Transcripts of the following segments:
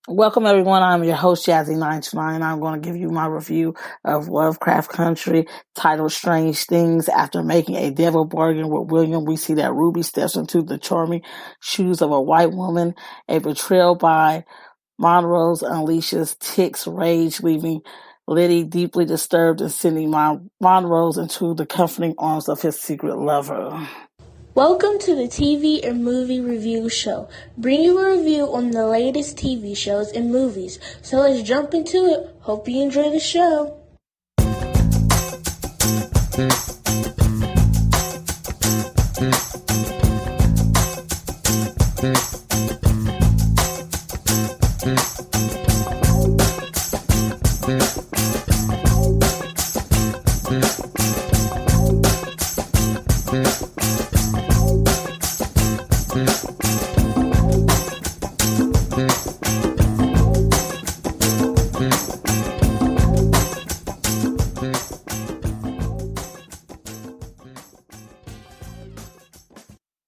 Welcome everyone. I'm your host Jazzy929. I'm going to give you my review of Lovecraft Country, titled Strange Things. After making a devil bargain with William, we see that Ruby steps into the charming shoes of a white woman. A betrayal by Montrose unleashes Tick's rage, leaving Leti deeply disturbed and sending Montrose into the comforting arms of his secret lover. Welcome to the TV and Movie Review Show, bringing you a review on the latest TV shows and movies. So let's jump into it. Hope you enjoy the show.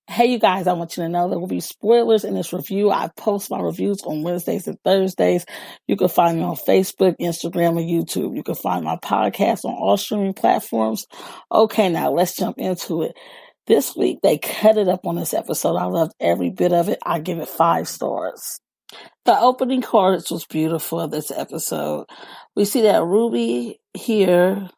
Hey, you guys, I want you to know there will be spoilers in this review. I post my reviews on Wednesdays and Thursdays. You can find me on Facebook, Instagram, and YouTube. You can find my podcast on all streaming platforms. Okay, now let's jump into it. This week, they cut it up on this episode. I loved every bit of it. I give it 5 stars. The opening chorus was beautiful of this episode. We see that Ruby here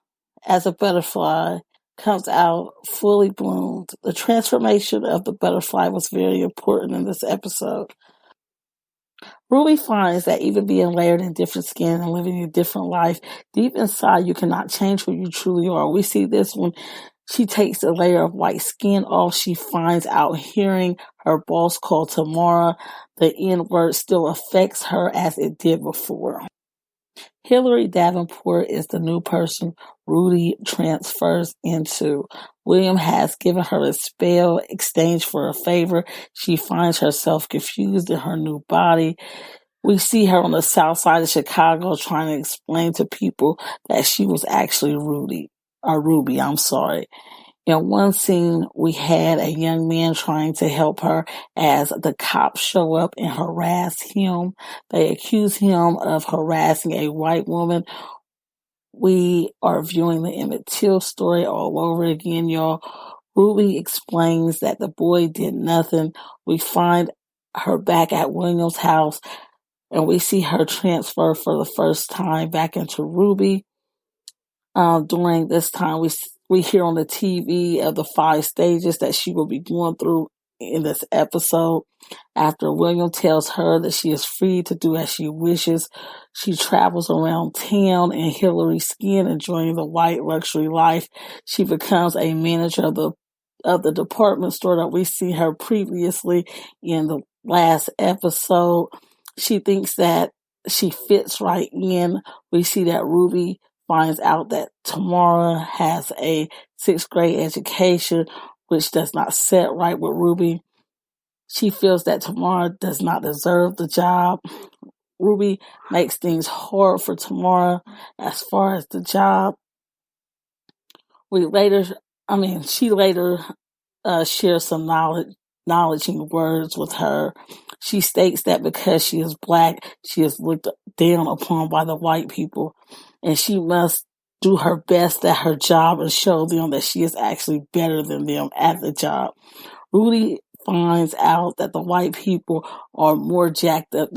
as a butterfly comes out fully bloomed. The transformation of the butterfly was very important in this episode. Ruby finds that even being layered in different skin and living a different life, deep inside you cannot change who you truly are. We see this when she takes a layer of white skin off. She finds out hearing her boss call Tamara, the N-word still affects her as it did before. Hilary Davenport is the new person Ruby transfers into. William has given her a spell, exchange for a favor. She finds herself confused in her new body. We see her on the south side of Chicago trying to explain to people that she was actually Ruby. In one scene, we had a young man trying to help her as the cops show up and harass him. They accuse him of harassing a white woman. We are viewing the Emmett Till story all over again, y'all. Ruby explains that the boy did nothing. We find her back at William's house, and we see her transfer for the first time back into Ruby. During this time, we hear on the TV of the 5 stages that she will be going through in this episode. After William tells her that she is free to do as she wishes, she travels around town in Hilary's skin, enjoying the white luxury life. She becomes a manager of the department store that we see her previously in the last episode. She thinks that she fits right in. We see that Ruby finds out that Tamara has a 6th grade education, which does not set right with Ruby. She feels that Tamara does not deserve the job. Ruby makes things hard for Tamara as far as the job. She later shares some acknowledging words with her. She states that because she is black, she is looked down upon by the white people, and she must do her best at her job and show them that she is actually better than them at the job. Ruby finds out that the white people are more jacked up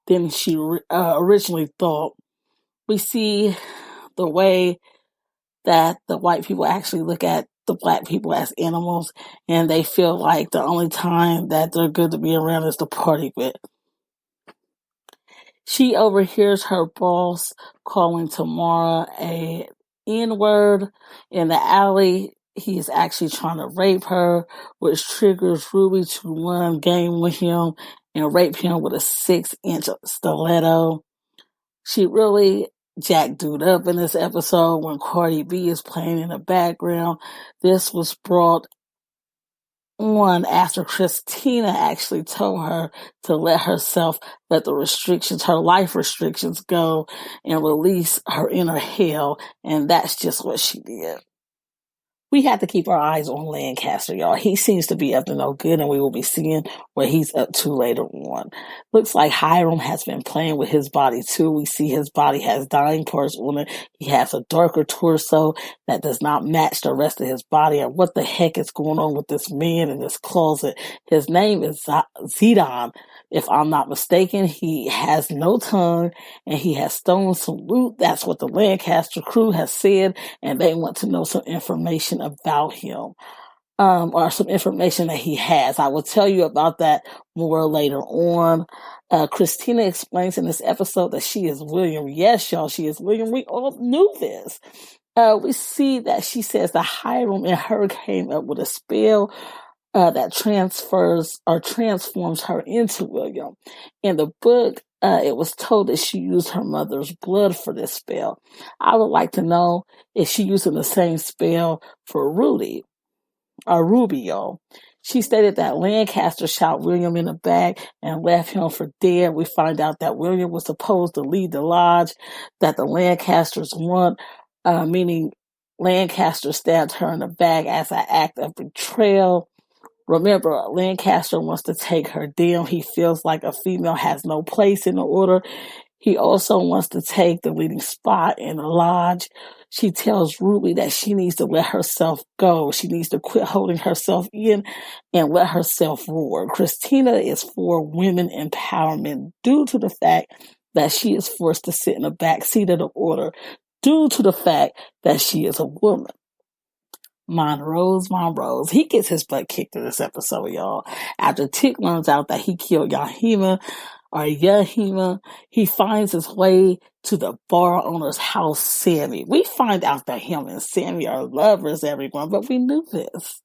than she originally thought. We see the way that the white people actually look at the black people as animals, and they feel like the only time that they're good to be around is to party with. She overhears her boss calling Tamara a N-word in the alley. He is actually trying to rape her, which triggers Ruby to run game with him and rape him with a 6-inch stiletto. She really jacked dude up in this episode when Cardi B is playing in the background. This was brought on after Christina actually told her to let her life restrictions go and release her inner hell, and that's just what she did. We have to keep our eyes on Lancaster, y'all. He seems to be up to no good, and we will be seeing what he's up to later on. Looks like Hiram has been playing with his body too. We see his body has dying parts on it. He has a darker torso that does not match the rest of his body. And what the heck is going on with this man in this closet? His name is Zidon. If I'm not mistaken, he has no tongue and he has stolen some loot. That's what the Lancaster crew has said, and they want to know some information about him, or some information that he has. I will tell you about that more later on. Christina explains in this episode that she is William. Yes, y'all, she is William. We all knew this. We see that she says that Hiram and her came up with a spell that transfers or transforms her into William. In the book, it was told that she used her mother's blood for this spell. I would like to know if she using the same spell for Ruby, y'all. She stated that Lancaster shot William in the back and left him for dead. We find out that William was supposed to lead the lodge that the Lancasters want, meaning Lancaster stabbed her in the back as an act of betrayal. Remember, Lancaster wants to take her down. He feels like a female has no place in the order. He also wants to take the leading spot in the lodge. She tells Ruby that she needs to let herself go. She needs to quit holding herself in and let herself roar. Christina is for women empowerment due to the fact that she is forced to sit in the back seat of the order due to the fact that she is a woman. Montrose, he gets his butt kicked in this episode, y'all. After Tick learns out that he killed Yahima, he finds his way to the bar owner's house, Sammy. We find out that him and Sammy are lovers, everyone, but we knew this.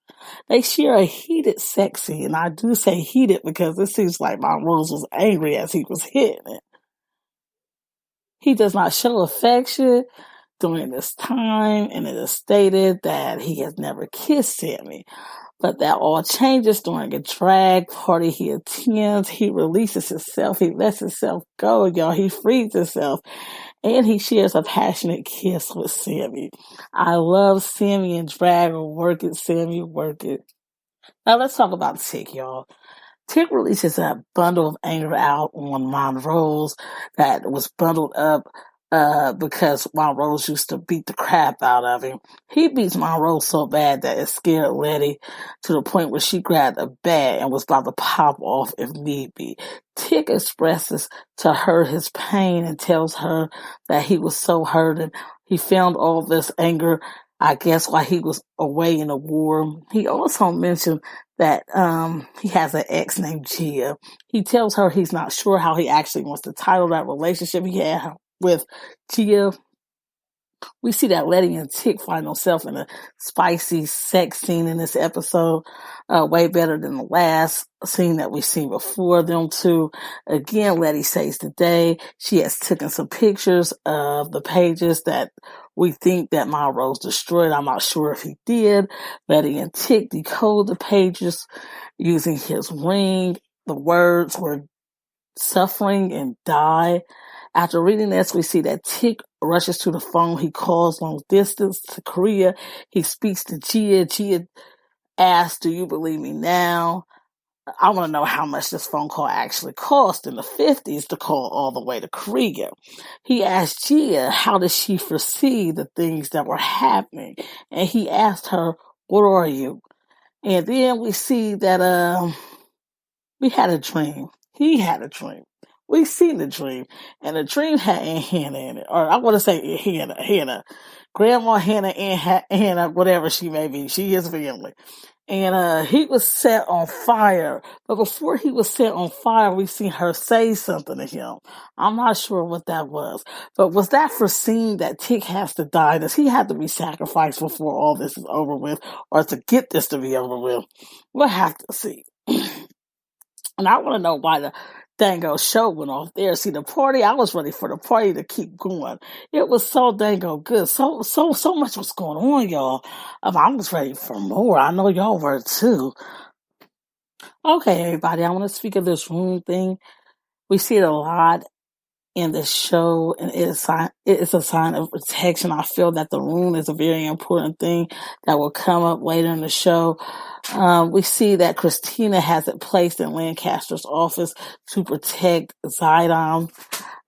They share a heated sex scene, and I do say heated because it seems like Montrose was angry as he was hitting it. He does not show affection during this time, and it is stated that he has never kissed Sammy. But that all changes during a drag party he attends. He releases himself. He lets himself go, y'all. He frees himself. And he shares a passionate kiss with Sammy. I love Sammy and drag. Work it, Sammy, work it. Now let's talk about Tick, y'all. Tick releases a bundle of anger out on Montrose that was bundled up because Montrose used to beat the crap out of him. He beats Montrose so bad that it scared Leti to the point where she grabbed a bat and was about to pop off if need be. Tick expresses to her his pain and tells her that he was so hurt and he found all this anger, I guess, while he was away in the war. He also mentioned that he has an ex named Gia. He tells her he's not sure how he actually wants to title that relationship he had with Gia. We see that Leti and Tick find themselves in a spicy sex scene in this episode, way better than the last scene that we've seen before them two. Again, Leti saves the day. She has taken some pictures of the pages that we think that Montrose destroyed. I'm not sure if he did. Leti and Tick decode the pages using his ring. The words were suffering and die. After reading this, we see that Tick rushes to the phone. He calls long distance to Korea. He speaks to Gia. Gia asks, "Do you believe me now?" I want to know how much this phone call actually cost in the 50s to call all the way to Korea. He asked Gia, how does she foresee the things that were happening? And he asked her, "What are you?" And then we see that we had a dream. He had a dream. We seen the dream, and the dream had Aunt Hannah in it, or I want to say Hannah, Grandma Hannah, Aunt Hannah, whatever she may be. She is family, and he was set on fire. But before he was set on fire, we seen her say something to him. I'm not sure what that was, but was that foreseen that Tick has to die? Does he have to be sacrificed before all this is over with, or to get this to be over with? We'll have to see. And I want to know why the dango show went off there. See, the party, I was ready for the party to keep going. It was so dango good. So much was going on, y'all. I was ready for more. I know y'all were too. Okay, everybody, I want to speak of this room thing. We see it a lot in the show, and it is a sign of protection. I feel that the rune is a very important thing that will come up later in the show. We see that Christina has it placed in Lancaster's office to protect Zidon.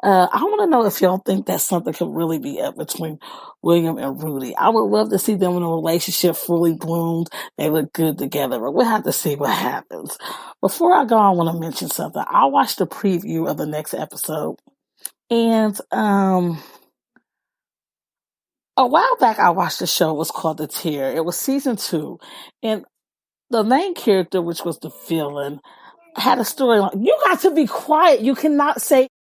I want to know if y'all think that something could really be up between William and Rudy. I would love to see them in a relationship fully bloomed. They look good together, but we'll have to see what happens. Before I go, I want to mention something. I watched a preview of the next episode, and a while back I watched a show. It was called The Tear. It was season 2, and the main character, which was the villain, had a storyline. You got to be quiet. You cannot say